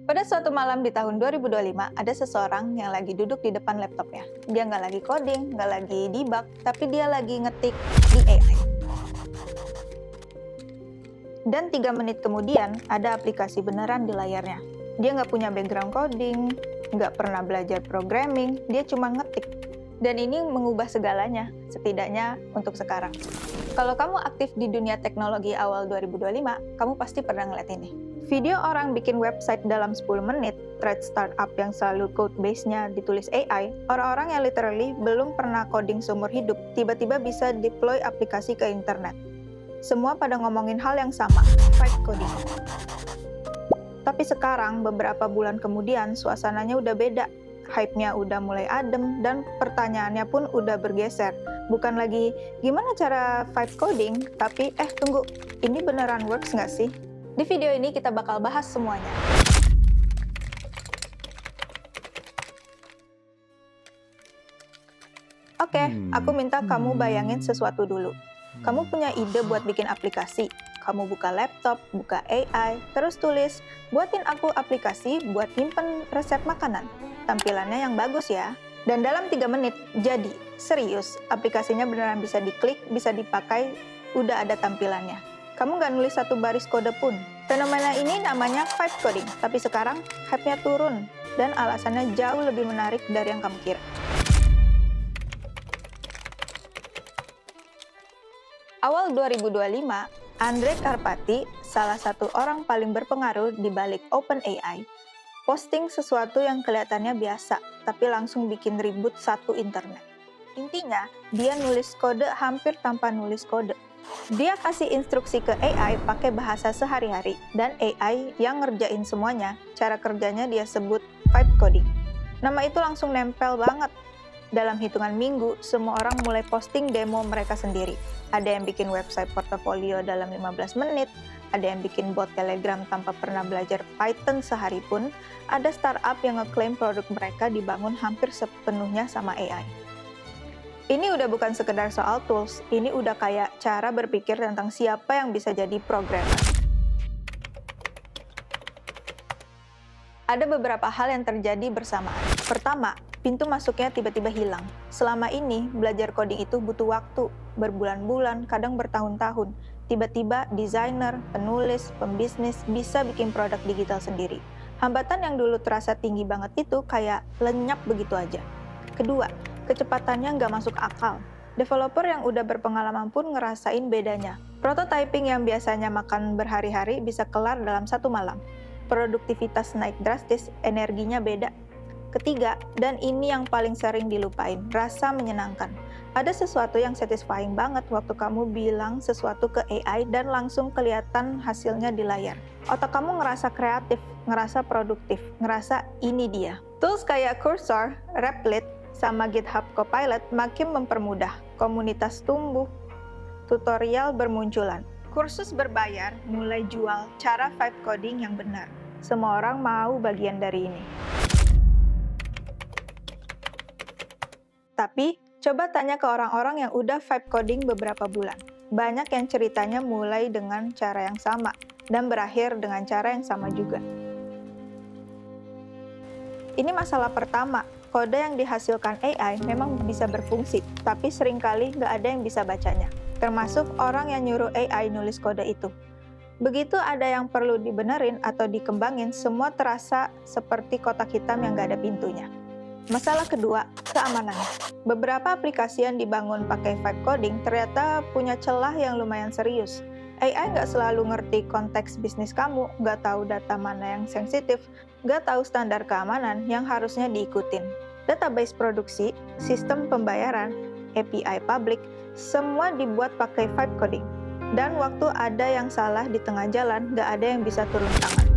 Pada suatu malam di tahun 2025, ada seseorang yang lagi duduk di depan laptopnya. Dia nggak lagi coding, nggak lagi debug, tapi dia lagi ngetik di AI. Dan 3 menit kemudian, ada aplikasi beneran di layarnya. Dia nggak punya background coding, nggak pernah belajar programming, dia cuma ngetik. Dan ini mengubah segalanya, setidaknya untuk sekarang. Kalau kamu aktif di dunia teknologi awal 2025, kamu pasti pernah ngeliat ini. Video orang bikin website dalam 10 menit, thread startup yang selalu code base-nya ditulis AI, orang-orang yang literally belum pernah coding seumur hidup, tiba-tiba bisa deploy aplikasi ke internet. Semua pada ngomongin hal yang sama, vibe coding. Tapi sekarang, beberapa bulan kemudian, suasananya udah beda. Hype-nya udah mulai adem, dan pertanyaannya pun udah bergeser. Bukan lagi, gimana cara vibe coding, tapi tunggu, ini beneran works nggak sih? Di video ini kita bakal bahas semuanya. Oke, aku minta kamu bayangin sesuatu dulu. Kamu punya ide buat bikin aplikasi. Kamu buka laptop, buka AI, terus tulis, buatin aku aplikasi buat nyimpen resep makanan. Tampilannya yang bagus ya. Dan dalam 3 menit, jadi. Serius, aplikasinya beneran bisa diklik, bisa dipakai, udah ada tampilannya. Kamu nggak nulis satu baris kode pun. Fenomena ini namanya vibe coding, tapi sekarang hype-nya turun, dan alasannya jauh lebih menarik dari yang kamu kira. Awal 2025, Andre Karpathy, salah satu orang paling berpengaruh di balik OpenAI, posting sesuatu yang kelihatannya biasa, tapi langsung bikin ribut satu internet. Intinya, dia nulis kode hampir tanpa nulis kode. Dia kasih instruksi ke AI pakai bahasa sehari-hari, dan AI yang ngerjain semuanya, cara kerjanya dia sebut vibe coding. Nama itu langsung nempel banget. Dalam hitungan minggu, semua orang mulai posting demo mereka sendiri. Ada yang bikin website portofolio dalam 15 menit, ada yang bikin bot Telegram tanpa pernah belajar Python sehari pun, ada startup yang ngeklaim produk mereka dibangun hampir sepenuhnya sama AI. Ini udah bukan sekedar soal tools, ini udah kayak cara berpikir tentang siapa yang bisa jadi programmer. Ada beberapa hal yang terjadi bersamaan. Pertama, pintu masuknya tiba-tiba hilang. Selama ini, belajar coding itu butuh waktu, berbulan-bulan, kadang bertahun-tahun. Tiba-tiba, desainer, penulis, pembisnis bisa bikin produk digital sendiri. Hambatan yang dulu terasa tinggi banget itu kayak lenyap begitu aja. Kedua, kecepatannya nggak masuk akal. Developer yang udah berpengalaman pun ngerasain bedanya. Prototyping yang biasanya makan berhari-hari bisa kelar dalam 1 malam. Produktivitas naik drastis, energinya beda. Ketiga, dan ini yang paling sering dilupain, rasa menyenangkan. Ada sesuatu yang satisfying banget waktu kamu bilang sesuatu ke AI dan langsung kelihatan hasilnya di layar. Otak kamu ngerasa kreatif, ngerasa produktif, ngerasa ini dia. Tools kayak Cursor, Replit, sama GitHub Copilot makin mempermudah. Komunitas tumbuh, tutorial bermunculan. Kursus berbayar mulai jual cara vibe coding yang benar. Semua orang mau bagian dari ini. Tapi, coba tanya ke orang-orang yang udah vibe coding beberapa bulan. Banyak yang ceritanya mulai dengan cara yang sama, dan berakhir dengan cara yang sama juga. Ini masalah pertama, kode yang dihasilkan AI memang bisa berfungsi, tapi seringkali nggak ada yang bisa bacanya, termasuk orang yang nyuruh AI nulis kode itu. Begitu ada yang perlu dibenerin atau dikembangin, semua terasa seperti kotak hitam yang nggak ada pintunya. Masalah kedua, keamanan. Beberapa aplikasi yang dibangun pakai vibe coding ternyata punya celah yang lumayan serius. AI nggak selalu ngerti konteks bisnis kamu, nggak tahu data mana yang sensitif, nggak tahu standar keamanan yang harusnya diikutin. Database produksi, sistem pembayaran, API public, semua dibuat pakai vibe coding. Dan waktu ada yang salah di tengah jalan, nggak ada yang bisa turun tangan.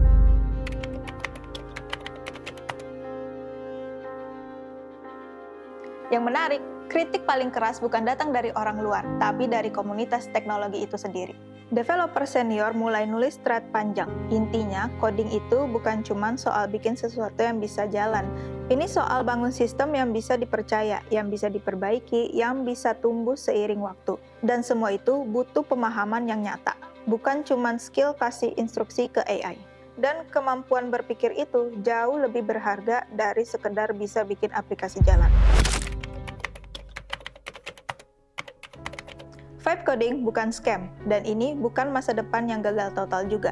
Yang menarik, kritik paling keras bukan datang dari orang luar, tapi dari komunitas teknologi itu sendiri. Developer senior mulai nulis thread panjang. Intinya, coding itu bukan cuma soal bikin sesuatu yang bisa jalan. Ini soal bangun sistem yang bisa dipercaya, yang bisa diperbaiki, yang bisa tumbuh seiring waktu. Dan semua itu butuh pemahaman yang nyata, bukan cuma skill kasih instruksi ke AI. dan kemampuan berpikir itu jauh lebih berharga dari sekedar bisa bikin aplikasi jalan. Vibe coding bukan scam, dan ini bukan masa depan yang gagal total juga.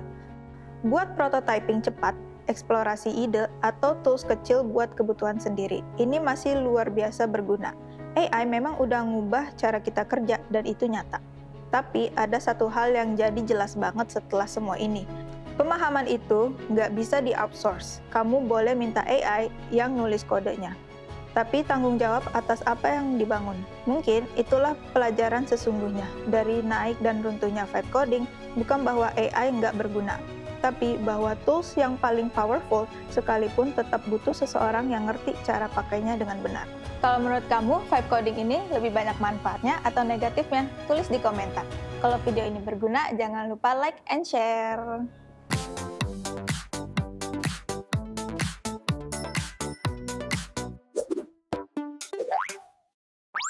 Buat prototyping cepat, eksplorasi ide, atau tools kecil buat kebutuhan sendiri, ini masih luar biasa berguna. AI memang udah ngubah cara kita kerja, dan itu nyata. Tapi ada satu hal yang jadi jelas banget setelah semua ini. Pemahaman itu nggak bisa di-outsource. Kamu boleh minta AI yang nulis kodenya, tapi tanggung jawab atas apa yang dibangun. Mungkin itulah pelajaran sesungguhnya dari naik dan runtuhnya vibe coding, bukan bahwa AI nggak berguna, tapi bahwa tools yang paling powerful sekalipun tetap butuh seseorang yang ngerti cara pakainya dengan benar. Kalau menurut kamu, vibe coding ini lebih banyak manfaatnya atau negatifnya? Tulis di komentar. Kalau video ini berguna, jangan lupa like and share.